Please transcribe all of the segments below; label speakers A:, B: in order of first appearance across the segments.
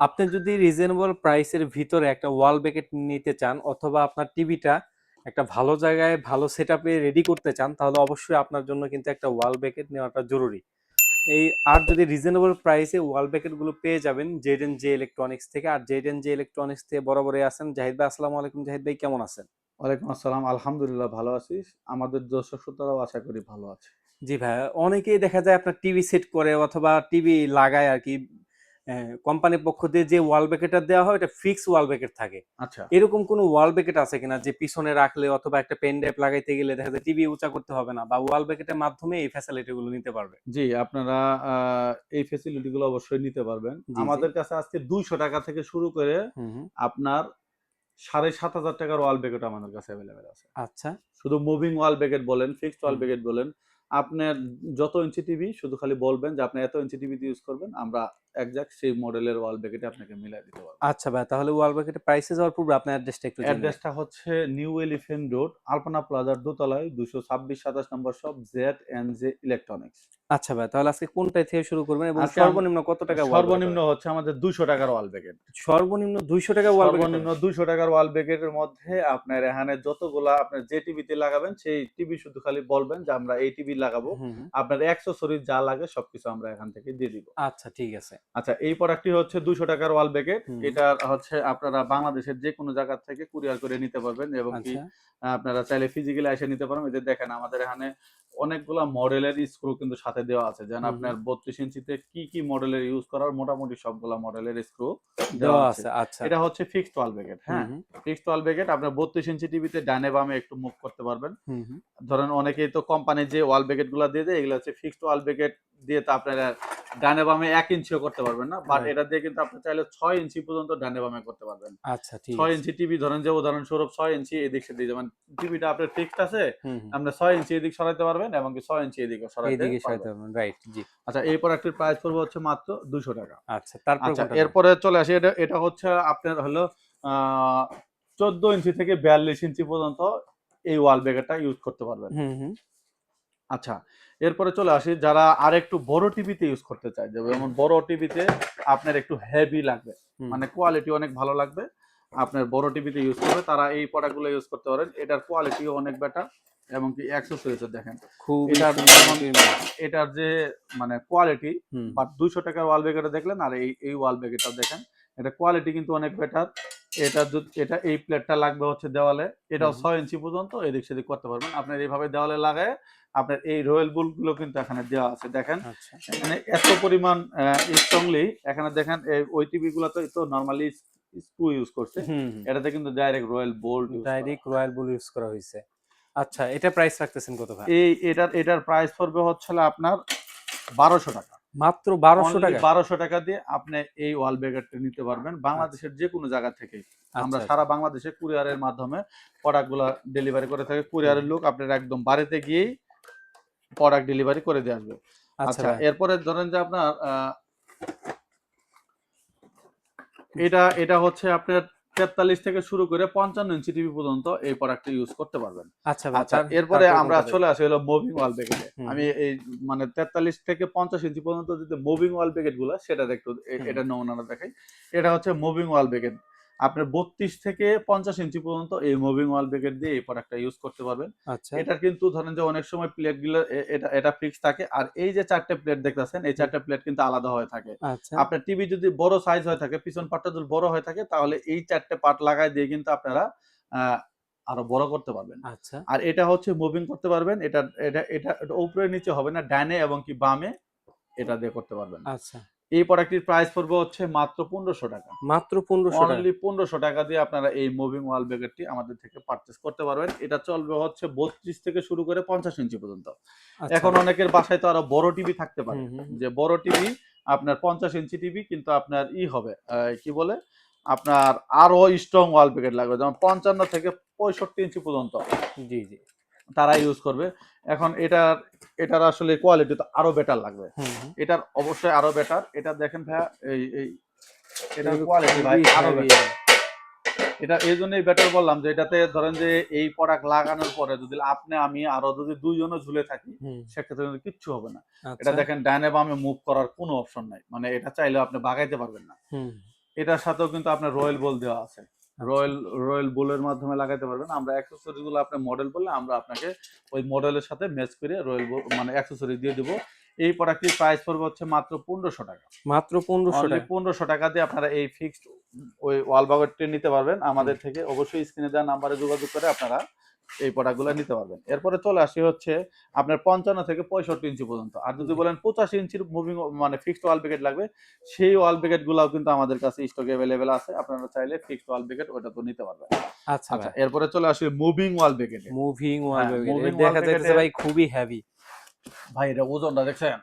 A: আপনি যদি রিজনেবল প্রাইসের ভিতরে একটা ওয়াল ব্যাকেট নিতে চান অথবা আপনার টিভিটা একটা ভালো জায়গায় ভালো সেটআপে রেডি করতে চান তাহলে অবশ্যই আপনার জন্য কিন্তু একটা ওয়াল ব্যাকেট নেওয়াটা জরুরি। এই আর যদি রিজনেবল প্রাইসে ওয়াল ব্যাকেট গুলো পেয়ে যাবেন জেড ইলেকট্রনিক্স থেকে। আর জেড ইলেকট্রনিক্স থেকে বরাবরই আছেন জাহিদ ভাই। আসসালামু আলাইকুম জাহিদ ভাই, কেমন আছেন?
B: ওয়ালাইকুম আসসালাম। আলহামদুলিল্লাহ ভালো আছি। আমাদের দর্শক শ্রোতারাও আশা করি ভালো আছে।
A: জি ভাই, অনেকেই দেখা যায় আপনার টিভি সেট করে অথবা টিভি লাগায় আর কি। কোম্পানির পক্ষ দিয়ে যে ওয়াল ব্যাকেটটা দেওয়া হয় এটা ফিক্স ওয়াল ব্যাকেট থাকে।
B: আচ্ছা।
A: এরকম কোনো ওয়াল ব্যাকেট আছে কিনা যে পিছনে রাখলে অথবা একটা পেন ড্রাইভ লাগাইতে গেলে দেখা যায় টিভি উঁচা করতে হবে না, বা ওয়াল ব্যাকেটের মাধ্যমে এই ফ্যাসিলিটি গুলো নিতে পারবে?
B: জি, আপনারা এই ফেসিলিটি গুলো অবশ্যই নিতে পারবেন।
A: জি জি।
B: আমাদের কাছে আজকে ৳200 থেকে শুরু করে
A: হুম হুম।
B: আপনার ৳৭,৫০০ ওয়াল ব্যাকেট আমাদের কাছে এভেইলেবল আছে।
A: আচ্ছা।
B: শুধু মুভিং ওয়াল ব্যাকেট বলেন, ফিক্সড ওয়াল
A: হুম।
B: ব্যাকেট বলেন, আপনার যত ইঞ্চি টিভি শুধু খালি বলবেন যে আপনি এত ইঞ্চি টিভিতে ইউজ করবেন। আমরা এক্সাক্ট সেই মডেলের ওয়াল ব্যাকেটে আপনাকে মিলায় দিতে পারব।
A: আচ্ছা ভাই, তাহলে ওয়াল ব্যাকেটের প্রাইসে যাওয়ার পূর্বে আপনার অ্যাড্রেসটা একটু জেনে নেই।
B: অ্যাড্রেসটা হচ্ছে নিউ এলিফ্যান্ট রোড, আলপনা প্লাজার দোতলায় ২২৬-২৭ নম্বর শপ, জেড&জে ইলেকট্রনিক্স।
A: আচ্ছা ভাই, তাহলে আজকে কোনটা থেকে শুরু করবেন এবং
B: আজকে
A: সর্বনিম্ন কত টাকা ওয়াল ব্যাকেট
B: সর্বনিম্ন
A: হবে?
B: হচ্ছে আমাদের ৳200 ওয়াল ব্যাকেট।
A: সর্বনিম্ন 200 টাকা ওয়াল ব্যাকেট
B: সর্বনিম্ন
A: হবে?
B: ৳200 ওয়াল ব্যাকেটের মধ্যে আপনার এখানে যতগুলা আপনার যে টিভিতে লাগাবেন সেই টিভি শুধু খালি বলবেন যে আমরা এই টিভি লাগাবো।
A: হুম হুম।
B: আপনার অ্যাক্সেসরিজ যা লাগে সবকিছু আমরা এখান থেকে দিয়ে দিব।
A: আচ্ছা ঠিক আছে।
B: আচ্ছা, এই প্রোডাক্টটি হচ্ছে ৳200 ওয়াল ব্যাকেট।
A: হুম হুম।
B: এটা হচ্ছে আপনারা বাংলাদেশের যেকোনো জায়গা থেকে কুরিয়ার করে নিতে পারবেন এবং কি
A: আচ্ছা।
B: আপনারা চাইলে ফিজিক্যালি এসে নিতে পারবেন। এই যে দেখেন আমাদের এখানে অনেকগুলা মডেলের স্ক্রু কিন্তু সাথে দেওয়া আছে। যেমন
A: হুম হুম।
B: আপনার ৩২ ইঞ্চিতে কি মডেলের ইউজ করার মোটামুটি সবগুলা মডেলের স্ক্রু দেওয়া
A: দেওয়া
B: আছে।
A: আছে, আচ্ছা।
B: এটা হচ্ছে ফিক্সড ওয়াল ব্যাকেট,
A: হুম
B: হ্যাঁ?
A: হুম।
B: ফিক্সড ওয়াল ব্যাকেট আপনার ৩২ ইঞ্চি টিভিতে ডানে বামে একটু মুভ করতে পারবেন।
A: হুম হুম।
B: ধরেন অনেকেই তো কোম্পানির যে ওয়াল ব্যাকেট গুলা দিয়ে দেয় এগুলো হচ্ছে ফিক্সড ওয়াল ব্যাকেট দিয়ে তো আপনারা ডানে বামে ১ ইঞ্চিও করতে পারবেন না। But
A: right.
B: এটা দিয়ে কিন্তু আপনি চাইলে ৬ ইঞ্চি পর্যন্ত ডানে বামে করতে পারবেন।
A: আচ্ছা ঠিক
B: ৬
A: আছে।
B: ইঞ্চি টিভি ধরেন যে উদাহরণস্বরূপ ৬ ইঞ্চি এদিক সেদিক যেমন টিভিটা আপনার ফিক্সড আছে,
A: হুম হুম।
B: আপনি ৬ ইঞ্চি এদিক সরাইতে পারবেন এবং কি ৬ ইঞ্চি এদিকেও সরাইতে
A: এইদিকে সরাইতে
B: পারবেন।
A: পারবেন, রাইট, জি।
B: আচ্ছা, এই প্রোডাক্টের প্রাইস পড়বে হচ্ছে মাত্র ৳২০০।
A: আচ্ছা, তারপরে
B: আচ্ছা,
A: কোনটা নেব?
B: এরপরে চলে আসি এটা এটা হচ্ছে আপনার হলো আ ১৪ ইঞ্চি থেকে ৪২ ইঞ্চি পর্যন্ত এই ওয়াল ব্যাকেটটা ইউজ করতে পারবেন।
A: হুম হুম।
B: আচ্ছা, এরপরে চলে আসি যারা আরেকটু বড় টিভিতে ইউজ করতে চায়। যেমন বড় টিভিতে আপনার একটু হেভি লাগবে।
A: হুম
B: মানে
A: হুম।
B: কোয়ালিটি অনেক ভালো লাগবে। আপনার বড় টিভিতে ইউজ করবে তারা এই প্রোডাক্ট গুলো ইউজ করতে পারেন। এটার কোয়ালিটিও অনেক বেটার এবং কি অ্যাক্সেসরিজ দেখেন।
A: খুবই
B: এটার
A: সুন্দর
B: যেমন
A: প্রিমিয়াম।
B: এটার যে মানে কোয়ালিটি
A: হুম হুম।
B: বাট ৳২০০ ওয়াল ব্যাকেটটা দেখলেন আর এই ওয়াল ব্যাকেটটা দেখেন। এটা কোয়ালিটি কিন্তু অনেক বেটার। এটা এই প্লেটটা লাগবে হচ্ছে দেওয়ালে।
A: হুম
B: এটাও
A: হুম।
B: ৬ ইঞ্চি পর্যন্ত এদিক সেদিক করতে পারবেন। আপনার এইভাবে দেওয়ালে লাগায়ে আপনার এই রয়েল বুল গুলো কিন্তু এখানে দেওয়া আছে। দেখেন
A: আচ্ছা।
B: এখানে এত পরিমাণ স্ট্রংলি এখানে দেখেন ওই টিভি গুলাতে তো নরমালি স্ক্রু ইউজ করছে।
A: হুম হুম।
B: এটাতে কিন্তু ডাইরেক্ট রয়েল বোল্ট ইউজ করা।
A: ডাইরেক্ট রয়্যাল ব্লু ইউজ করা হয়েছে। আচ্ছা, এটা প্রাইস রাখতেছেন কত ভাই?
B: এটার প্রাইস পড়বে হচ্ছে হলো আপনার ৳১২০০।
A: মাত্র ১২০০
B: অনলি
A: টাকায়?
B: ৳১২০০ দিয়ে আপনি এই ওয়াল ব্যাকেটটা নিতে পারবেন
A: আচ্ছা
B: বাংলাদেশের যেকোনো জায়গা থেকেই। আমরা
A: আচ্ছা আচ্ছা।
B: সারা বাংলাদেশে কুরিয়ারের মাধ্যমে প্রোডাক্ট গুলা ডেলিভারি করে থাকি।
A: হুম
B: কুরিয়ারের
A: হুম।
B: লোক আপনার একদম বাড়িতে গিয়েই প্রোডাক্ট ডেলিভারি করে দিয়ে আসবে।
A: আচ্ছা
B: আচ্ছা,
A: ভাই।
B: এরপরে ধরেন যে আপনার এটা হচ্ছে আপনার ৪৩ থেকে শুরু করে ৫৫ ইঞ্চি টিভি পর্যন্ত এই প্রোডাক্টটা ইউজ করতে পারবেন।
A: আচ্ছা ভাই,
B: আচ্ছা, এরপরে
A: তারপরে
B: আমরা
A: কোনটা
B: চলে
A: দেখবো?
B: আসি হলো মুভিং ওয়াল ব্যাকেটে।
A: হুম
B: আমি
A: হুম।
B: এই মানে ৪৩ থেকে ৫০ ইঞ্চি পর্যন্ত যদি মুভিং ওয়াল ব্যাকেট গুলা সেটার একটু
A: হুম।
B: এটার নমুনাটা দেখাই। এটা হচ্ছে মুভিং ওয়াল ব্যাকেট। আপনার ৩২ থেকে ৫০ ইঞ্চি পর্যন্ত এই মুভিং ওয়াল ব্যাকেট দিয়ে এই প্রোডাক্টটা ইউজ করতে পারবেন।
A: আচ্ছা।
B: এটার কিন্তু ধরেন যে অনেক সময় প্লেট গুলো এটা ফিক্স থাকে। আর এই যে ৪ টে প্লেট দেখতেছেন এই ৪
A: হুম।
B: টে প্লেট কিন্তু আলাদা হয়ে থাকে।
A: আচ্ছা।
B: আপনার টিভি যদি বড় সাইজ হয়ে থাকে, পিছন পার্টটা যদি বড় হয়ে থাকে তাহলে এই ৪ টে পার্ট লাগায় দিয়ে কিন্তু আপনারা আ আরো বড় করতে পারবেন।
A: আচ্ছা।
B: আর এটা হচ্ছে মুভিং করতে পারবেন। এটা উপরে নিচে হবে না। ডাইনে এবং কি বামে এটা দিয়ে করতে পারবেন।
A: আচ্ছা।
B: এই প্রোডাক্টটির প্রাইস পড়বে হচ্ছে মাত্র ৳১৫০০।
A: মাত্র ১৫০০ টাকা?
B: অনলি ৳১৫০০ দিয়ে আপনারা এই মুভিং ওয়াল ব্যাকেটটি আমাদের থেকে পারচেজ করতে পারবেন। এটা চলবে হচ্ছে ৩২ থেকে শুরু করে ৫০ ইঞ্চি পর্যন্ত।
A: আচ্ছা।
B: এখন অনেকের বাসায় তো আরো বড় টিভি থাকতে পারে।
A: হুম হুম হুম।
B: যে বড় টিভি আপনার ৫০ ইঞ্চি টিভি কিন্তু আপনার হবে কি বলে? আপনার আরো স্ট্রং ওয়াল ব্যাকেট লাগবে। যেমন ৫৫ থেকে ৬৫ ইঞ্চি পর্যন্ত
A: জি জি।
B: তারা ইউজ করবে। এখন এটার আসলে কোয়ালিটি তো আরো বেটার লাগবে।
A: হুম হুম।
B: এটার অবশ্যই আরো বেটার। এটা দেখেন ভাইয়া এই এটার
A: এগুলো
B: কোয়ালিটি ভাই
A: খুবই
B: আরো
A: হেভি।
B: বেটার। এটা এইজন্যই বেটার বললাম যে এটাতে ধরেন যে এই প্রোডাক্ট লাগানোর পরে যদি আপনি আমি আরো যদি ২ জনও ঝুলে থাকি
A: হুম।
B: সেক্ষেত্রে কিন্তু কিচ্ছু হবে না। এটা
A: আচ্ছা।
B: দেখেন ডাইনে বামে মুভ করার কোনো অপশন নাই। মানে এটা চাইলেও আপনি বাগাইতে পারবেন না।
A: হুম।
B: এটার সাথেও কিন্তু আপনার রয়্যাল বল দেওয়া আছে।
A: আচ্ছা।
B: রয়্যাল রয়্যাল বলের মাধ্যমে লাগাইতে পারবেন। আমরা অ্যাক্সেসরিজ গুলো আপনি মডেল বললে আমরা আপনাকে ওই মডেলের সাথে ম্যাচ করে রয়্যাল বল মানে অ্যাক্সেসরি দিয়ে দিব। এই প্রোডাক্টটির প্রাইস পড়বে হচ্ছে মাত্র ১৫০০ টাকা।
A: মাত্র ১৫০০
B: অনলি
A: টাকা।
B: ১৫০০ টাকা দিয়ে আপনারা এই ফিক্সড ওই ওয়াল বাকেটটি নিতে পারবেন আমাদের
A: হুম।
B: থেকে। অবশ্যই স্ক্রিনে দেওয়া নাম্বারে যোগাযোগ করে আপনারা এই প্রোডাক্টগুলো নিতে পারবেন। এরপরে চলে আসি হচ্ছে আপনার ৫৫ থেকে ৬৫ ইঞ্চি পর্যন্ত। আর যদি
A: জি।
B: বলেন ৮৫ ইঞ্চির মুভিং মানে ফিক্সড ওয়াল ব্যাকেট লাগবে, সেই ওয়াল ব্যাকেট গুলাও কিন্তু আমাদের কাছে স্টকে এভেলেবেল আছে। আপনারা চাইলে ফিক্সড ওয়াল ব্যাকেট ওটা তো নিতে পারবেন।
A: আচ্ছা
B: আচ্ছা,
A: ভাই।
B: এরপরে চলে আসি মুভিং ওয়াল ব্যাকেটে।
A: মুভিং ওয়াল
B: হ্যাঁ,
A: ব্যাকেট
B: মুভিং
A: এটা
B: ওয়াল
A: দেখা যাইতেছে
B: ব্যাকেটে
A: ভাই খুবই হেভি।
B: ভাই এটা ওজনটা দেখছেন?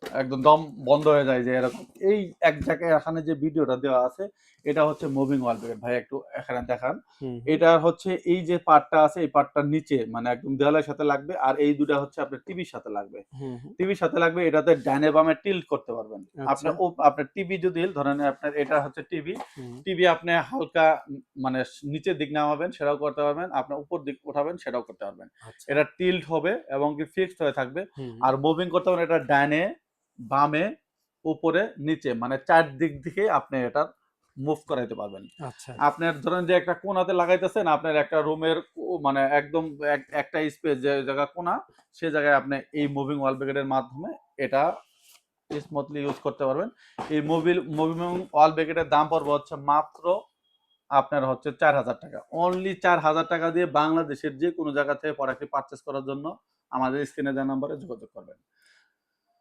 B: একদম দম বন্ধ হয়ে যায় যে এরকম। এই এক জায়গায় এখানে যে ভিডিওটা দেওয়া আছে এটা হচ্ছে মুভিং ওয়াল ব্যাকেট। ভাই একটু এখানে দেখান।
A: হুম, হুম।
B: এটা হচ্ছে এই যে পার্টটা আছে এই পার্টটার নিচে মানে একদম দেওয়ালের সাথে লাগবে আর এই দুটা হচ্ছে আপনার টিভির সাথে লাগবে।
A: হুম, হুম।
B: টিভির সাথে লাগবে এটাতে ডানে বামে টিল্ট করতে পারবেন।
A: আচ্ছা।
B: আপনার টিভি যদি ধরেন আপনার এটা হচ্ছে টিভি,
A: হুম।
B: টিভি আপনি হালকা মানে নিচের দিক নামাবেন সেটাও করতে পারবেন। আপনার উপর দিক উঠাবেন সেটাও করতে পারবেন।
A: আচ্ছা।
B: এটা টিল্ট হবে এবং কি ফিক্সড হয়ে থাকবে।
A: হুম, হুম।
B: আর মুভিং করতে পারবেন এটা ডানে, বামে, উপরে, নিচে মানে ৪ দিক থেকে আপনি এটা মুভ করাইতে পারবেন।
A: আচ্ছা।
B: আপনার ধরেন যে একটা কোণাতে লাগাইতেছেন, আপনার একটা রুমের মানে একদম একটা স্পেস যে জায়গা কোণা, সে জায়গায় আপনি এই মুভিং ওয়াল ব্যাকেটের মাধ্যমে এটা স্মুথলি ইউজ করতে পারবেন। এই মুভিং ওয়াল ব্যাকেটের দাম পড়বে হচ্ছে মাত্র আপনার হচ্ছে ৪,০০০ টাকা। অনলি ৪,০০০ টাকা দিয়ে বাংলাদেশের যে কোনো জায়গা থেকে প্রোডাক্টটি পারচেজ করার জন্য আমাদের স্ক্রিনে দেওয়া নম্বরে যোগাযোগ করবেন।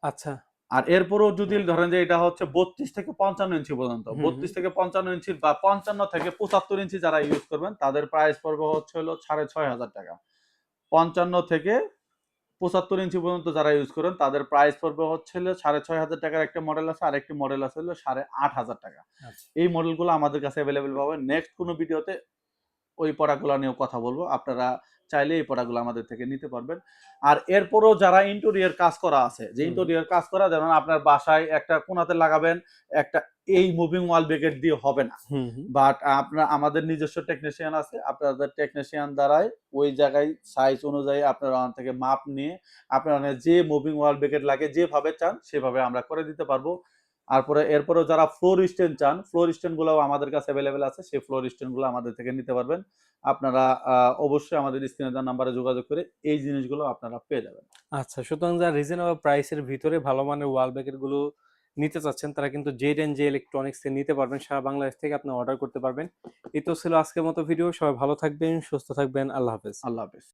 A: আচ্ছা।
B: আর এরপরেও যদি ধরেন যে এটা হচ্ছে ৩২ থেকে ৫৫ ইঞ্চি পর্যন্ত।
A: হুম, হুম।
B: ৩২ থেকে ৫৫ ইঞ্চি বা ৫৫ থেকে ৭৫ ইঞ্চি যারা ইউজ করবেন তাদের প্রাইস পড়বে হচ্ছে হলো ৬,৫০০ টাকা। ৫৫ থেকে ৭৫ ইঞ্চি পর্যন্ত যারা ইউজ করেন তাদের প্রাইস পড়বে হচ্ছে হলো ৬,৫০০ টাকার একটা মডেল আছে, আরেকটি মডেল আছে হলো ৮,৫০০ টাকা।
A: আচ্ছা।
B: এই মডেলগুলো আমাদের কাছে এভেলেবেল পাবেন। নেক্সট কোনো ভিডিওতে ওই প্রোডাক্টগুলো নিয়েও কথা বলবো। আপনারা চাইলে এই প্রোডাক্টগুলো আমাদের থেকে নিতে পারবেন। আর এরপরেও যারা ইন্টেরিয়র কাজ করা আছে, যে
A: হুম, হুম।
B: ইন্টেরিয়র কাজ করা যেমন আপনার বাসায় একটা কোণাতে লাগাবেন, একটা এই মুভিং ওয়াল ব্যাকেট দিয়ে হবে না।
A: হুম, হুম।
B: বাট আমাদের নিজস্ব টেকনিশিয়ান আছে। আপনাদের টেকনিশিয়ান দ্বারাই ওই জায়গায় সাইজ অনুযায়ী আপনারা ওখান থেকে মাপ নিয়ে আপনারা যে মুভিং ওয়াল ব্যাকেট লাগে যেভাবে চান সেভাবে আমরা করে দিতে পারবো। এরপরেও যারা ফ্লোর স্ট্যান্ড চান, ফ্লোর স্ট্যান্ড গুলাও আমাদের কাছে এভেলেবেল আছে। সেই ফ্লোর স্ট্যান্ড গুলো আমাদের থেকে নিতে পারবেন। আপনারা অবশ্যই আমাদের স্ক্রিনে দেওয়া নাম্বারে যোগাযোগ করে এই জিনিসগুলো আপনারা পেয়ে যাবেন।
A: আচ্ছা, সুতরাং যারা রিজনেবল প্রাইসের ভিতরে ভালো মানের ওয়াল ব্যাকেট গুলো নিতে চাচ্ছেন তারা কিন্তু জেড এন্ড জে ইলেকট্রনিক্স থেকে নিতে পারবেন। সারা বাংলাদেশ থেকে আপনি অর্ডার করতে পারবেন। এই তো ছিল আজকের মতো ভিডিও। সবাই ভালো থাকবেন, সুস্থ থাকবেন। আল্লাহ হাফেজ।
B: আল্লাহ হাফেজ।